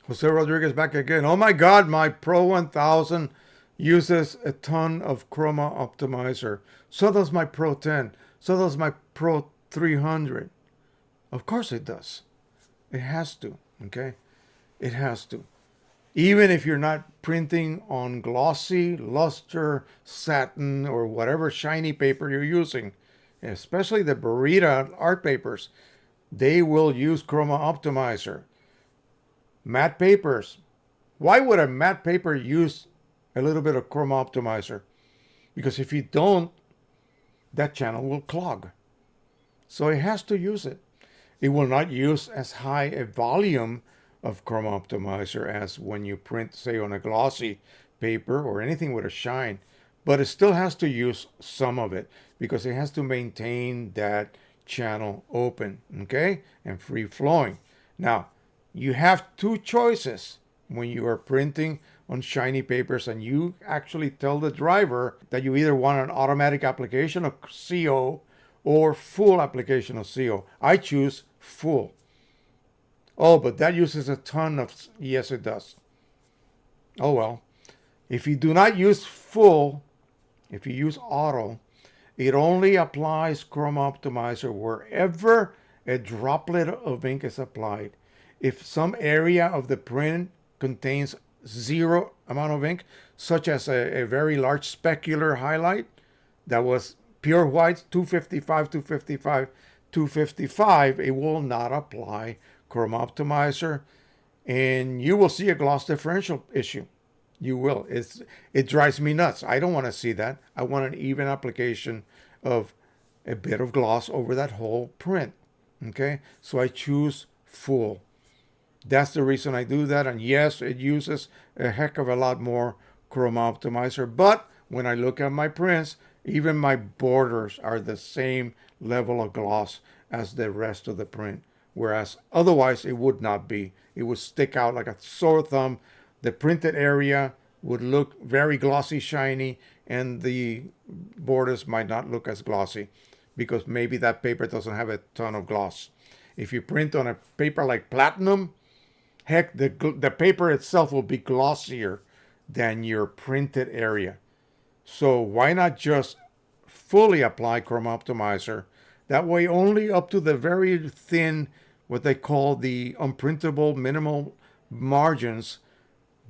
Jose Rodriguez back again. Oh my God, my Pro 1000 uses a ton of Chroma Optimizer. So does my Pro 10. So does my Pro 300. Of course it does. It has to, okay? It has to. Even if you're not printing on glossy, luster, satin, or whatever shiny paper you're using, especially the Burita art papers, they will use Chroma Optimizer. Matte papers. Why would a matte paper use a little bit of Chroma Optimizer? Because if you don't, that channel will clog. So it has to use it. It will not use as high a volume of Chroma Optimizer as when you print, say, on a glossy paper or anything with a shine. But it still has to use some of it because it has to maintain that channel open, okay, and free flowing. Now, you have two choices when you are printing on shiny papers, and you actually tell the driver that you either want an automatic application of CO or full application of CO. I choose full. Oh, but that uses a ton of, yes, it does. Oh, well. If you do not use full, if you use auto, it only applies Chroma Optimizer wherever a droplet of ink is applied. If some area of the print contains zero amount of ink, such as a very large specular highlight that was pure white, 255, 255, 255, it will not apply Chroma Optimizer, and you will see a gloss differential issue. You will. It drives me nuts. I don't want to see that. I want an even application of a bit of gloss over that whole print. Okay? So I choose full. That's the reason I do that. And yes, it uses a heck of a lot more Chroma Optimizer. But when I look at my prints, even my borders are the same level of gloss as the rest of the print. Whereas otherwise it would not be. It would stick out like a sore thumb. The printed area would look very glossy, shiny, and the borders might not look as glossy because maybe that paper doesn't have a ton of gloss. If you print on a paper like platinum, heck, the paper itself will be glossier than your printed area. So why not just fully apply Chroma Optimizer? That way only up to the very thin, what they call the unprintable minimal margins,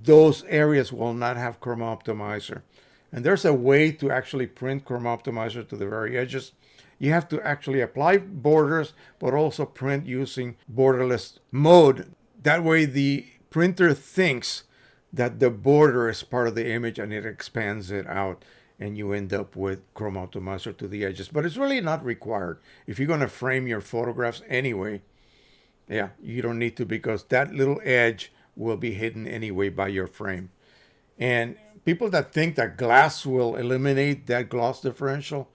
those areas will not have Chroma Optimizer. And there's a way to actually print Chroma Optimizer to the very edges. You have to actually apply borders, but also print using borderless mode. That way the printer thinks that the border is part of the image and it expands it out, and you end up with Chroma Optimizer to the edges. But it's really not required. If you're going to frame your photographs anyway, yeah, you don't need to, because that little edge will be hidden anyway by your frame. And people that think that glass will eliminate that gloss differential,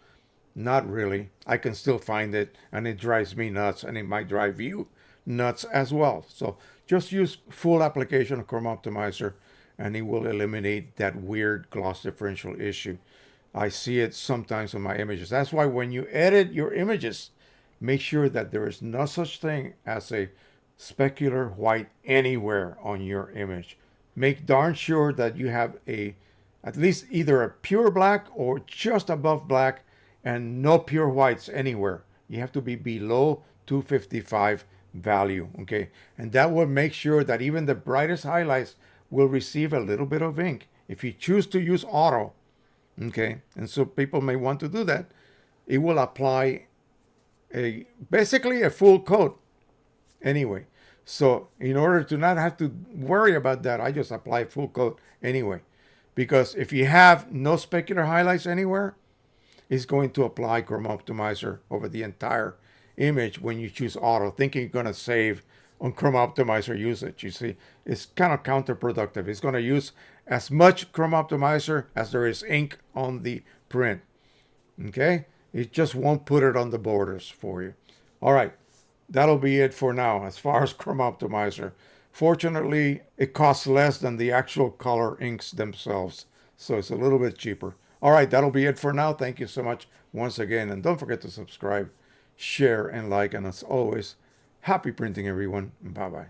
not really. I can still find it, and it drives me nuts, and it might drive you nuts as well. So just use full application of Chroma Optimizer, and it will eliminate that weird gloss differential issue. I see it sometimes on my images. That's why when you edit your images, make sure that there is no such thing as a specular white anywhere on your image. Make darn sure that you have at least either a pure black or just above black, and no pure whites anywhere. You have to be below 255 value, okay? And that will make sure that even the brightest highlights will receive a little bit of ink. If you choose to use auto, okay, and so people may want to do that, it will apply basically a full coat anyway. So in order to not have to worry about that, I just apply full coat anyway. Because if you have no specular highlights anywhere, it's going to apply Chroma Optimizer over the entire image when you choose auto, thinking you're going to save on Chroma Optimizer usage. You see, it's kind of counterproductive. It's going to use as much Chroma Optimizer as there is ink on the print. Okay? It just won't put it on the borders for you. All right. That'll be it for now as far as Chroma Optimizer. Fortunately, it costs less than the actual color inks themselves, so it's a little bit cheaper. All right, that'll be it for now. Thank you so much once again, and don't forget to subscribe, share, and like, and as always, happy printing, everyone. Bye-bye.